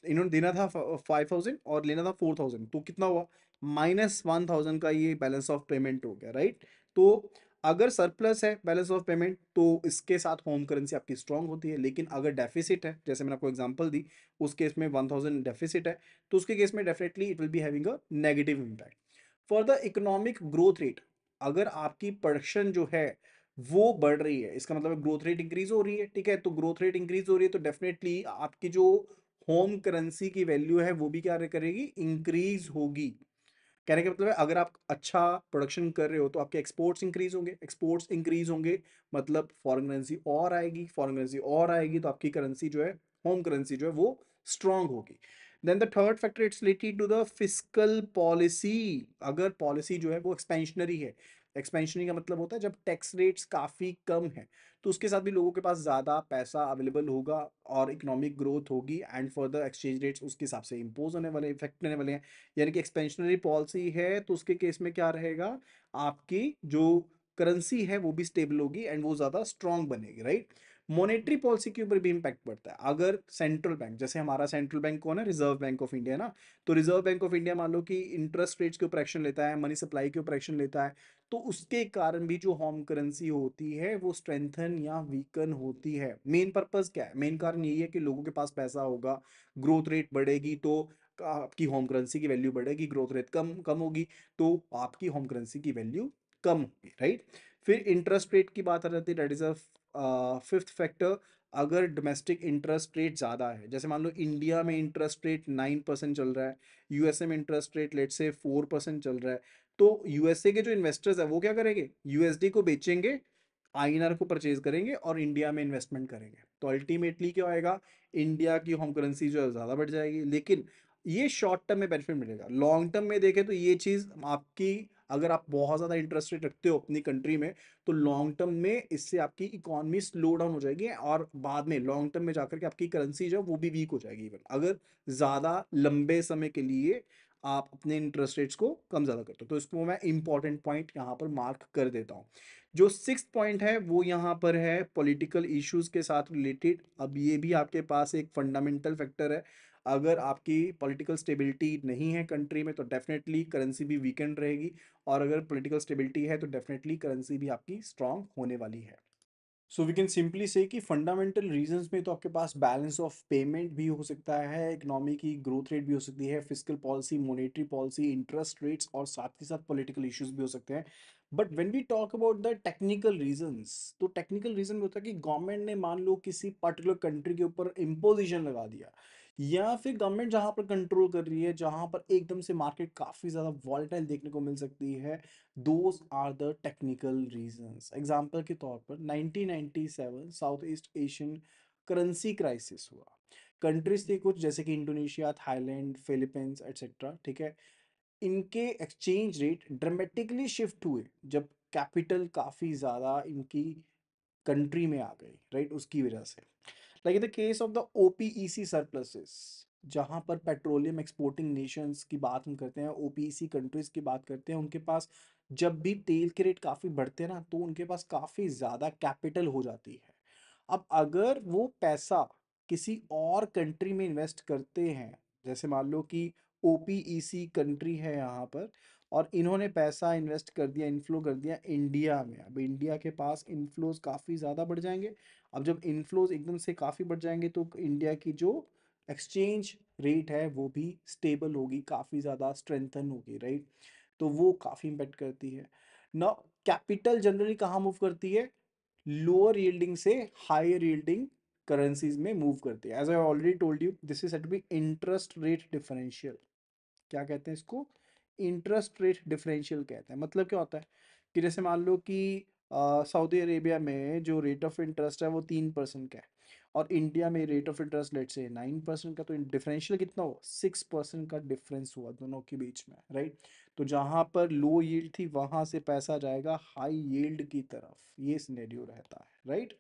इन्होंने देना था 5,000 और लेना था 4,000, तो कितना हुआ, -1,000 का ये बैलेंस ऑफ पेमेंट हो गया, राइट। तो अगर सरप्लस है बैलेंस ऑफ पेमेंट तो इसके साथ होम करेंसी आपकी स्ट्रांग होती है, लेकिन अगर डेफिसिट है, जैसे मैंने आपको एग्जांपल दी, उस केस में 1,000 डेफिसिट है, तो उसके केस में definitely it will be having a negative impact. For the economic growth rate, अगर आपकी प्रोडक्शन जो है वो बढ़ रही है, इसका मतलब ग्रोथ रेट इंक्रीज हो रही है, ठीक है। तो ग्रोथ रेट इंक्रीज हो रही है तो डेफिनेटली आपकी जो होम करेंसी की वैल्यू है वो भी क्या करेगी, इंक्रीज होगी। कहने का मतलब है अगर आप अच्छा प्रोडक्शन कर रहे हो तो आपके एक्सपोर्ट्स इंक्रीज होंगे, एक्सपोर्ट्स इंक्रीज होंगे मतलब फॉरेन करेंसी और आएगी, फॉरेन करेंसी और आएगी तो आपकी करेंसी जो है, होम करेंसी जो है वो स्ट्रांग होगी। Then the third factor it's related to the fiscal policy. अगर पॉलिसी जो है वो एक्सपेंशनरी है, एक्सपेंशनरी का मतलब होता है जब टैक्स रेट्स काफ़ी कम है तो उसके साथ भी लोगों के पास ज़्यादा पैसा अवेलेबल होगा और इकोनॉमिक ग्रोथ होगी एंड फर्दर एक्सचेंज रेट्स उसके हिसाब से इम्पोज होने वाले, इफेक्ट होने वाले हैं। यानी कि एक्सपेंशनरी पॉलिसी है तो उसके केस में क्या रहेगा, आपकी जो करेंसी है वो भी स्टेबल होगी एंड वो ज़्यादा स्ट्रांग बनेगी, राइट। मॉनेटरी पॉलिसी के ऊपर भी इम्पैक्ट पड़ता है। अगर सेंट्रल बैंक, जैसे हमारा सेंट्रल बैंक कौन है, रिजर्व बैंक ऑफ इंडिया ना, तो रिजर्व बैंक ऑफ इंडिया मान लो कि इंटरेस्ट रेट्स के ऊपर एक्शन लेता है, मनी सप्लाई के ऊपर एक्शन लेता है, तो उसके कारण भी जो होम करेंसी होती है वो स्ट्रेंथन या वीकन होती है। मेन पर्पस क्या है, मेन कारण यही है कि लोगों के पास पैसा होगा, ग्रोथ रेट बढ़ेगी तो आपकी होम करेंसी की वैल्यू बढ़ेगी, ग्रोथ रेट कम कम होगी तो आपकी होम करेंसी की वैल्यू कम होगी, राइट। फिर इंटरेस्ट रेट की बात आ जाती है, that is a fifth factor. अगर डोमेस्टिक इंटरेस्ट रेट ज़्यादा है, जैसे मान लो इंडिया में इंटरेस्ट रेट 9% चल रहा है, यूएसए में इंटरेस्ट रेट लेट से 4% चल रहा है, तो यूएसए के जो इन्वेस्टर्स है वो क्या करेंगे, यूएसडी को बेचेंगे, आईएनआर को परचेज करेंगे और इंडिया में इन्वेस्टमेंट करेंगे। तो अल्टीमेटली क्या होएगा, इंडिया की होम करेंसी जो है ज़्यादा बढ़ जाएगी। लेकिन ये शॉर्ट टर्म में बेनिफिट मिलेगा, लॉन्ग टर्म में देखें तो ये चीज़ आपकी, अगर आप बहुत ज़्यादा इंटरेस्ट रेट रखते हो अपनी कंट्री में तो लॉन्ग टर्म में इससे आपकी इकोनॉमी स्लो डाउन हो जाएगी और बाद में लॉन्ग टर्म में जाकर के आपकी करेंसी जो है वो भी वीक हो जाएगी। इवन अगर ज़्यादा लंबे समय के लिए आप अपने इंटरेस्ट रेट्स को कम ज़्यादा करते हो, तो इसको मैं इंपॉर्टेंट पॉइंट यहाँ पर मार्क कर देता हूँ। जो सिक्स्थ पॉइंट है वो यहाँ पर है पॉलिटिकल इश्यूज के साथ रिलेटेड। अब ये भी आपके पास एक फंडामेंटल फैक्टर है। अगर आपकी पॉलिटिकल स्टेबिलिटी नहीं है कंट्री में तो डेफिनेटली करेंसी भी वीकेंड रहेगी, और अगर पॉलिटिकल स्टेबिलिटी है तो डेफिनेटली करेंसी भी आपकी स्ट्रांग होने वाली है। सो वी कैन सिंपली से कि फंडामेंटल रीजंस में तो आपके पास बैलेंस ऑफ पेमेंट भी हो सकता है, इकोनॉमी की ग्रोथ रेट भी हो सकती है, fiscal policy, monetary policy, interest rates और साथ के साथ पॉलिटिकल इश्यूज भी हो सकते हैं। But when we talk about the technical reasons, तो टेक्निकल रीजन में होता है कि गवर्नमेंट ने मान लो किसी पर्टिकुलर कंट्री के ऊपर इम्पोजिशन लगा दिया, या फिर गवर्नमेंट जहां पर कंट्रोल कर रही है, जहां पर एकदम से मार्केट काफी ज्यादा वॉलेटाइल देखने को मिल सकती है, those are the technical reasons. Example के तौर पर 1997 south east Asian currency crisis हुआ। कंट्रीज थी कुछ जैसे कि इंडोनेशिया, थाईलैंड, फिलीपींस एटसेट्रा, ठीक है। इनके एक्सचेंज रेट ड्रामेटिकली शिफ्ट हुए जब कैपिटल काफी ज्यादा इनकी कंट्री में आ गई, राइट, उसकी वजह से। Like in the case of the OPEC surpluses, जहां पर पेट्रोलियम एक्सपोर्टिंग नेशंस की बात हम करते हैं, ओपीईसी कंट्रीज की बात करते हैं, उनके पास जब भी तेल के रेट काफ़ी बढ़ते हैं ना तो उनके पास काफ़ी ज़्यादा कैपिटल हो जाती है। अब अगर वो पैसा किसी और कंट्री में इन्वेस्ट करते हैं, जैसे मान लो कि ओपीईसी कंट्री है यहाँ पर और इन्होंने पैसा इन्वेस्ट कर दिया, इन्फ्लो कर दिया इंडिया में, अब इंडिया के पास इन्फ्लोज काफ़ी ज़्यादा बढ़ जाएंगे। अब जब इन्फ्लोज एकदम से काफ़ी बढ़ जाएंगे तो इंडिया की जो एक्सचेंज रेट है वो भी स्टेबल होगी, काफ़ी ज़्यादा स्ट्रेंथन होगी, राइट। तो वो काफ़ी इम्पेक्ट करती है ना। कैपिटल जनरली कहाँ मूव करती है, लोअर यील्डिंग से हायर यील्डिंग करेंसीज में मूव करती है। As I already told you this is said to be interest rate differential. क्या कहते हैं इसको, इंटरेस्ट रेट डिफरेंशियल कहते हैं। मतलब क्या होता है कि जैसे मान लो कि सऊदी अरेबिया में जो रेट ऑफ इंटरेस्ट है वो 3% का है और इंडिया में रेट ऑफ इंटरेस्ट लेट से 9% का, तो डिफरेंशियल कितना हुआ, 6% का डिफरेंस हुआ दोनों के बीच में, राइट। तो जहाँ पर लो यील्ड थी वहाँ से पैसा जाएगा हाई यील्ड की तरफ, ये सिनेरियो रहता है, राइट।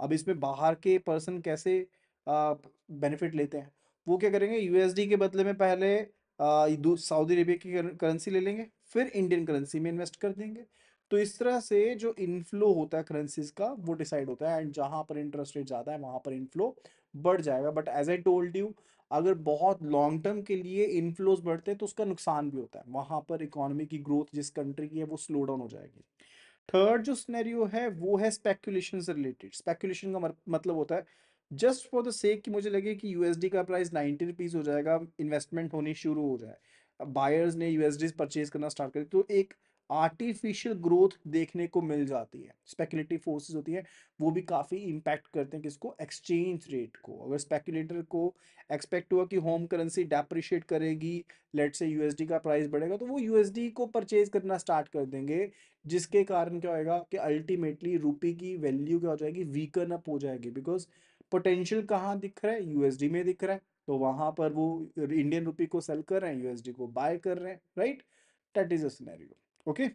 अब इसमें बाहर के पर्सन कैसे बेनिफिट लेते हैं, वो क्या करेंगे, यूएसडी के बदले में पहले सऊदी अरेबिया की करेंसी ले लेंगे, फिर इंडियन करेंसी में इन्वेस्ट कर देंगे। तो इस तरह से जो इनफ्लो होता है करेंसीज का वो डिसाइड होता है, एंड जहां पर इंटरेस्ट रेट ज़्यादा है वहां पर इनफ्लो बढ़ जाएगा। But as I told you, अगर बहुत लॉन्ग टर्म के लिए इनफ्लोज बढ़ते हैं तो उसका नुकसान भी होता है, वहां पर इकोनॉमी की ग्रोथ जिस कंट्री की है वो स्लो डाउन हो जाएगी। थर्ड जो सिनेरियो है वो है स्पेकुलेशन से रिलेटेड। स्पेकुलेशन का मतलब होता है जस्ट फॉर द सेक कि मुझे लगे कि यूएसडी का प्राइस 90 रुपीज़ हो जाएगा, इन्वेस्टमेंट होनी शुरू हो जाए, अब बायर्स ने यूएसडी परचेज करना स्टार्ट कर तो एक आर्टिफिशियल ग्रोथ देखने को मिल जाती है। स्पेकुलेटिव फोर्सेस होती है वो भी काफ़ी इम्पैक्ट करते हैं किसको, एक्सचेंज रेट को। अगर स्पेकुलेटर को एक्सपेक्ट हुआ कि होम करेंसी डेप्रिशिएट करेगी, लेट से यूएसडी का प्राइस बढ़ेगा, तो वो यूएसडी को परचेज करना स्टार्ट कर देंगे, जिसके कारण क्या होएगा कि अल्टीमेटली रुपए की वैल्यू क्या हो जाएगी, वीकन अप हो जाएगी। बिकॉज पोटेंशियल कहाँ दिख रहा है, यूएसडी में दिख रहा है। तो वहां पर वो इंडियन रुपी को सेल कर रहे हैं, यूएसडी को बाय कर रहे हैं, right. That is a scenario. Okay,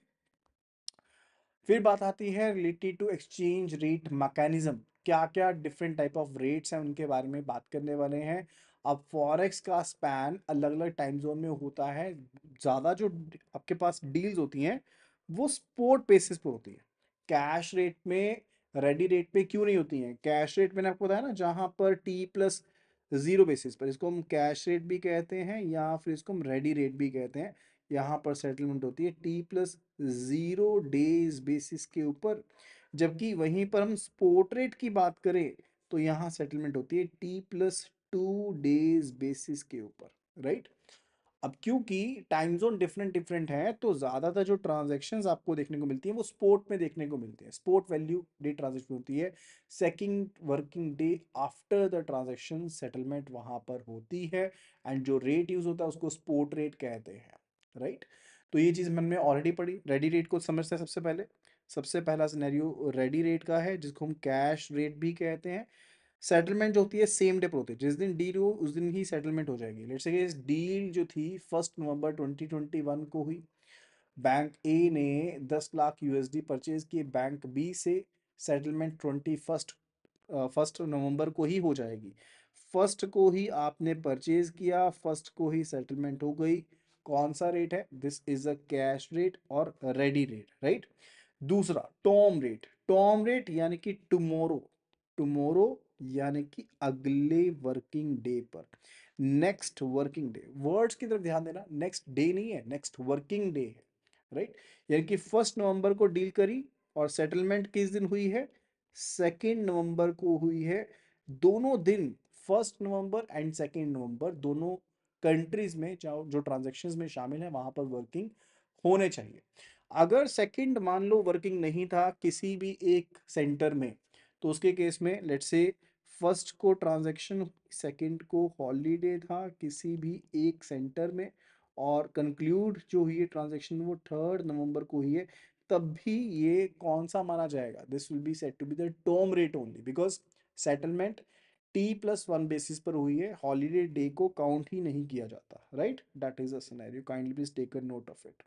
फिर बात आती है related to exchange rate mechanism. क्या क्या डिफरेंट टाइप ऑफ रेट्स हैं उनके बारे में बात करने वाले हैं। अब फॉरेक्स का स्पैन अलग अलग टाइम जोन में होता है। ज़्यादा जो आपके पास डील्स होती हैं वो स्पॉट बेसिस पर होती है। कैश रेट में, रेडी रेट पे क्यों नहीं होती हैं? कैश रेट मैंने आपको बताया ना, जहाँ पर टी प्लस जीरो बेसिस पर, इसको हम कैश रेट भी कहते हैं या फिर इसको हम रेडी रेट भी कहते हैं। यहाँ पर सेटलमेंट होती है टी प्लस 0 डेज बेसिस के ऊपर। जबकि वहीं पर हम स्पॉट रेट की बात करें तो यहाँ सेटलमेंट होती है T+2 डेज बेसिस के ऊपर, राइट। अब क्योंकि टाइम जोन डिफरेंट डिफरेंट है तो ज्यादातर जो ट्रांजैक्शंस आपको देखने को मिलती है वो स्पोर्ट में देखने को मिलती है। स्पोर्ट वैल्यू डे ट्रांजैक्शन होती है, second working day after the transaction settlement वहां पर होती है। एंड जो रेट यूज होता है उसको स्पोर्ट रेट कहते हैं, राइट। तो ये चीज मन में ऑलरेडी पड़ी। रेडी रेट को समझते हैं सबसे पहले। सबसे पहला सिनेरियो रेडी रेट का है जिसको हम कैश रेट भी कहते हैं। सेटलमेंट जो होती है सेम डे पर होती है, जिस दिन डील हो उस दिन ही सेटलमेंट हो जाएगी। लेट्स से डील जो थी 1 नवंबर 2021 को हुई। बैंक ए ने 10 लाख यूएसडी परचेज किए बैंक बी से। सेटलमेंट 1 नवंबर को ही हो जाएगी। फर्स्ट को ही आपने परचेज किया, फर्स्ट को ही सेटलमेंट हो गई। कौन सा रेट है? This is a cash rate और रेडी रेट, राइट। दूसरा टॉम रेट। टॉम रेट यानी कि टुमारो। टुमारो यानी कि अगले वर्किंग डे पर। नेक्स्ट वर्किंग डे, वर्ड्स की तरफ ध्यान देना, नेक्स्ट डे नहीं है, नेक्स्ट वर्किंग डे है, राइट। यानी कि 1 नवंबर को डील करी और सेटलमेंट किस दिन हुई है? 2 नवंबर को हुई है। दोनों दिन, 1 नवंबर एंड 2 नवंबर, दोनों कंट्रीज में जो ट्रांजेक्शन में शामिल है वहां पर वर्किंग होने चाहिए। अगर सेकंड मान लो वर्किंग नहीं था किसी भी एक सेंटर में, तो उसके केस में लेट्स से फर्स्ट को ट्रांजैक्शन, सेकंड को हॉलीडे था किसी भी एक सेंटर में, और कंक्लूड जो हुई है ट्रांजैक्शन वो 3 नवंबर को हुई है, तब भी ये कौन सा माना जाएगा? This will be said to be the term rate only, because settlement T+1 basis पर हुई है, हॉलीडे डे को काउंट ही नहीं किया जाता, right. That is a scenario, kindly please take a note of it.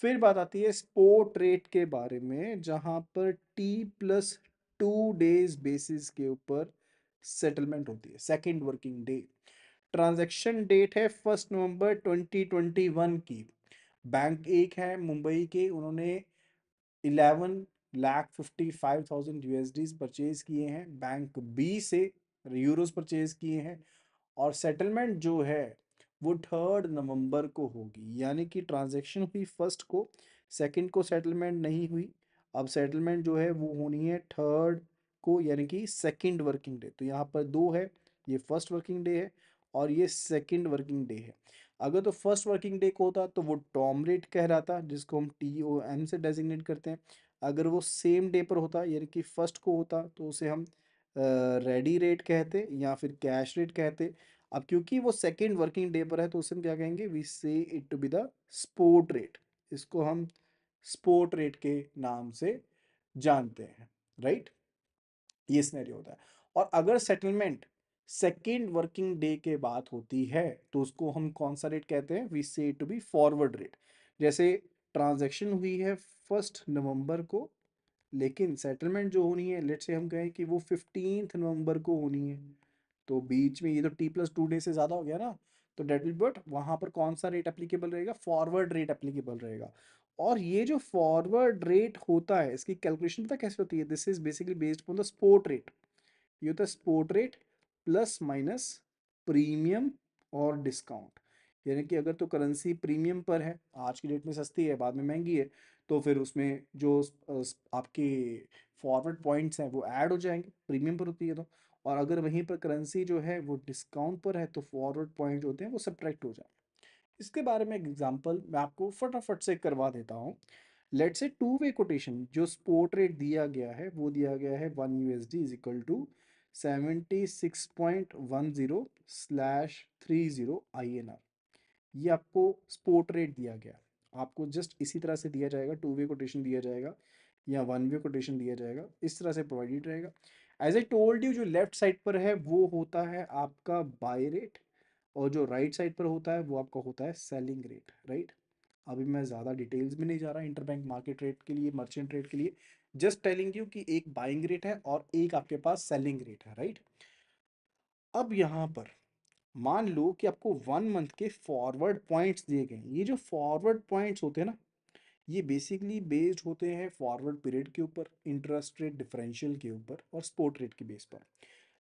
फिर बात आती है स्पोर्ट रेट के बारे में, जहां पर T+2 डेज बेसिस के ऊपर सेटलमेंट होती है, second working day. Transaction date है 1 नवंबर 2021 की। बैंक एक है मुंबई के, उन्होंने 11,55,000 यूएसडीज परचेज किए हैं। बैंक बी से यूरोस परचेज किए हैं। और सेटलमेंट जो है वो 3 नवंबर को होगी। यानी कि ट्रांजैक्शन हुई फर्स्ट को, सेकंड को सेटलमेंट नहीं हुई। अब सेटलमेंट जो है वो होनी है थर्ड को, यानी कि सेकंड वर्किंग डे। तो यहाँ पर दो है, ये फर्स्ट वर्किंग डे है और ये सेकंड वर्किंग डे है। अगर तो फर्स्ट वर्किंग डे को होता तो वो टॉम रेट कहलाता, जिसको हम TOM से डेजिग्नेट करते हैं। अगर वो सेम डे पर होता यानी कि फर्स्ट को होता तो उसे हम रेडी रेट कहते या फिर कैश रेट कहते। अब क्योंकि वो सेकेंड वर्किंग डे पर है तो उसे हम क्या कहेंगे? We say it to be the spot rate. इसको हम स्पोर्ट रेट के नाम से जानते हैं, राइट। ये सिनेरियो होता है। और अगर सेटलमेंट सेकेंड वर्किंग डे के बाद होती है तो उसको हम कौन सा रेट कहते हैं? We say to B forward rate. जैसे ट्रांजैक्शन हुई है 1 नवंबर को, लेकिन सेटलमेंट जो होनी है लेट्स से हम कहें कि वो 15 नवंबर को होनी है, तो बीच में ये तो T+2 डे से ज़्यादा हो गया ना, तो डेट विल, बट वहाँ पर कौन सा रेट एप्लीकेबल रहेगा? फॉरवर्ड रेट एप्लीकेबल रहेगा। और ये जो फॉरवर्ड रेट होता है इसकी कैलकुलेशन पता कैसे होती है? This is basically based on the spot rate. ये होता है sport rate plus minus premium और डिस्काउंट। यानी कि अगर तो करेंसी प्रीमियम पर है, आज की डेट में सस्ती है बाद में महंगी है, तो फिर उसमें जो आपके फॉरवर्ड पॉइंट्स हैं वो ऐड हो जाएंगे, प्रीमियम पर होती है तो। और अगर वहीं पर करेंसी जो है वो डिस्काउंट पर है तो फॉरवर्ड पॉइंट होते हैं वो सब्ट्रैक्ट हो जाएंगे। इसके बारे में एक एग्जांपल मैं आपको फटाफट से करवा देता हूँ। Let's say two way quotation जो स्पोर्ट रेट दिया गया है वो दिया गया है 1 USD is equal to 76.10/30 INR। ये आपको स्पोर्ट रेट दिया गया। आपको जस्ट इसी तरह से दिया जाएगा, टू वे कोटेशन दिया जाएगा या वन वे कोटेशन दिया जाएगा, इस तरह से प्रोवाइडेड रहेगा। एज ए टोल्ड यू, जो लेफ्ट साइड पर है वो होता है आपका बाय रेट, और जो राइट साइड पर होता है वो आपका होता है सेलिंग रेट, राइट। अभी मैं ज़्यादा डिटेल्स में नहीं जा रहा इंटरबैंक मार्केट रेट के लिए, मर्चेंट रेट के लिए, जस्ट टेलिंग यू कि एक बाइंग रेट है और एक आपके पास सेलिंग रेट है, राइट। अब यहाँ पर मान लो कि आपको 1 मंथ के फॉरवर्ड पॉइंट्स दिए गए हैं। ये जो फॉरवर्ड पॉइंट्स होते हैं ना, ये बेसिकली बेस्ड होते हैं फॉरवर्ड पीरियड के ऊपर, इंटरेस्ट रेट डिफरेंशियल के ऊपर और स्पोर्ट रेट के बेस पर।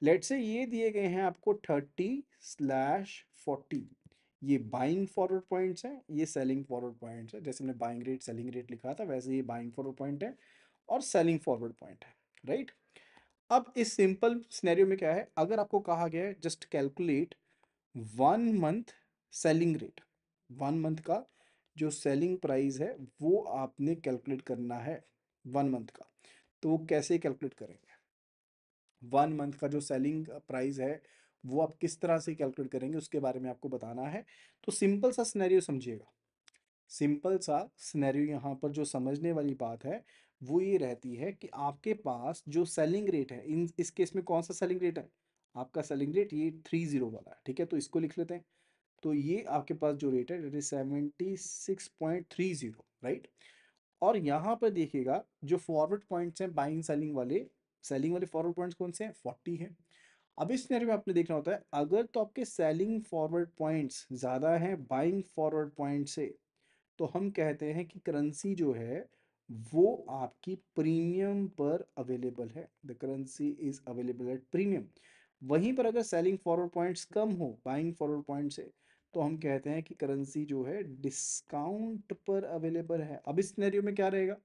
लेट्स से ये दिए गए हैं आपको 30/40, ये बाइंग फॉरवर्ड पॉइंट्स हैं, ये सेलिंग फॉरवर्ड पॉइंट्स है। जैसे हमने बाइंग रेट सेलिंग रेट लिखा था, वैसे ये बाइंग फॉरवर्ड पॉइंट है और सेलिंग फॉरवर्ड पॉइंट है, राइट। अब इस सिंपल सिनेरियो में क्या है, अगर आपको कहा गया है just calculate 1 month selling rate, 1 month का जो सेलिंग प्राइस है वो आपने कैलकुलेट करना है 1 मंथ का, तो वो कैसे कैलकुलेट करेंगे? 1 मंथ का जो सेलिंग प्राइस है वो आप किस तरह से कैलकुलेट करेंगे उसके बारे में आपको बताना है। तो सिंपल सा सिनेरियो समझिएगा, सिंपल सा सिनेरियो यहाँ पर जो समझने वाली बात है वो ये रहती है कि आपके पास जो सेलिंग रेट है, इन इस केस में कौन सा सेलिंग रेट है, आपका सेलिंग रेट ये 30 वाला है, ठीक है, तो इसको लिख लेते हैं। तो ये आपके पास जो रेट है इट इज 76.30, राइट। और यहाँ पर देखिएगा जो फॉरवर्ड पॉइंट्स हैं बाइंग सेलिंग वाले फॉरवर्ड पॉइंट्स कौन से हैं, 40 हैं। अब इस सिनेरियो में आपने देखना होता है, अगर तो आपके सेलिंग फॉरवर्ड पॉइंट्स ज़्यादा हैं बाइंग फॉरवर्ड पॉइंट से, तो हम कहते हैं कि करेंसी जो है वो आपकी प्रीमियम पर अवेलेबल है, the currency is available at premium. वहीं पर अगर सेलिंग फॉरवर्ड पॉइंट्स कम हो बाइंग फॉरवर्ड पॉइंट से, तो हम कहते हैं कि करेंसी जो है डिस्काउंट पर अवेलेबल है। अब इस सिनेरियो में क्या रहेगा,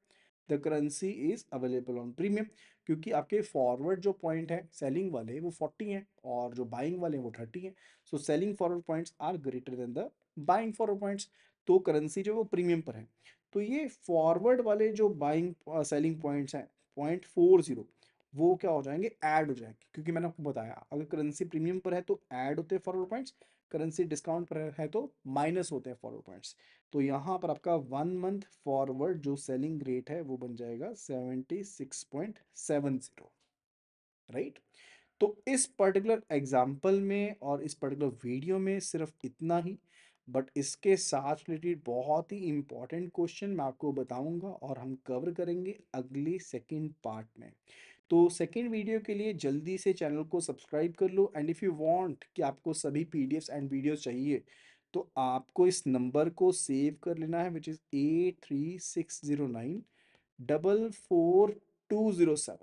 the currency is available on premium, क्योंकि आपके फॉरवर्ड जो पॉइंट है सेलिंग वाले वो 40 हैं और जो बाइंग वाले वो 30 हैं। So selling forward points are greater than the buying forward points, तो करेंसी जो है वो प्रीमियम पर है। तो ये फॉरवर्ड वाले जो बाइंग सेलिंग पॉइंट्स हैं 0.40, वो क्या हो जाएंगे, ऐड हो जाएंगे, क्योंकि मैंने आपको बताया अगर करेंसी प्रीमियम पर है तो ऐड होते हैं फॉरवर्ड पॉइंट्स, करेंसी डिस्काउंट पर है तो माइनस होते हैं फॉरवर्ड पॉइंट्स। तो यहाँ पर आपका 1 मंथ फॉरवर्ड जो सेलिंग रेट है वो बन जाएगा 76.70, राइट। तो इस पर्टिकुलर एग्जाम्पल में और इस पर्टिकुलर वीडियो में सिर्फ इतना ही, बट इसके साथ रिलेटेड बहुत ही इंपॉर्टेंट क्वेश्चन मैं आपको बताऊंगा और हम कवर करेंगे अगले सेकंड पार्ट में। तो सेकंड वीडियो के लिए जल्दी से चैनल को सब्सक्राइब कर लो, एंड इफ़ यू वांट कि आपको सभी पीडीएफ्स एंड वीडियोस चाहिए, तो आपको इस नंबर को सेव कर लेना है, विच इज़ 8369444207।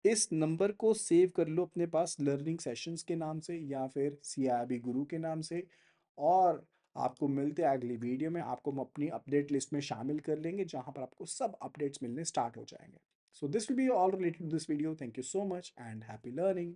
इस नंबर को सेव कर लो अपने पास लर्निंग सेशंस के नाम से या फिर सीआईबी गुरु के नाम से, और आपको मिलते हैं अगली वीडियो में। आपको हम अपनी अपडेट लिस्ट में शामिल कर लेंगे जहां पर आपको सब अपडेट्स मिलने स्टार्ट हो जाएंगे। So this will be all related to this video. Thank you so much and happy learning.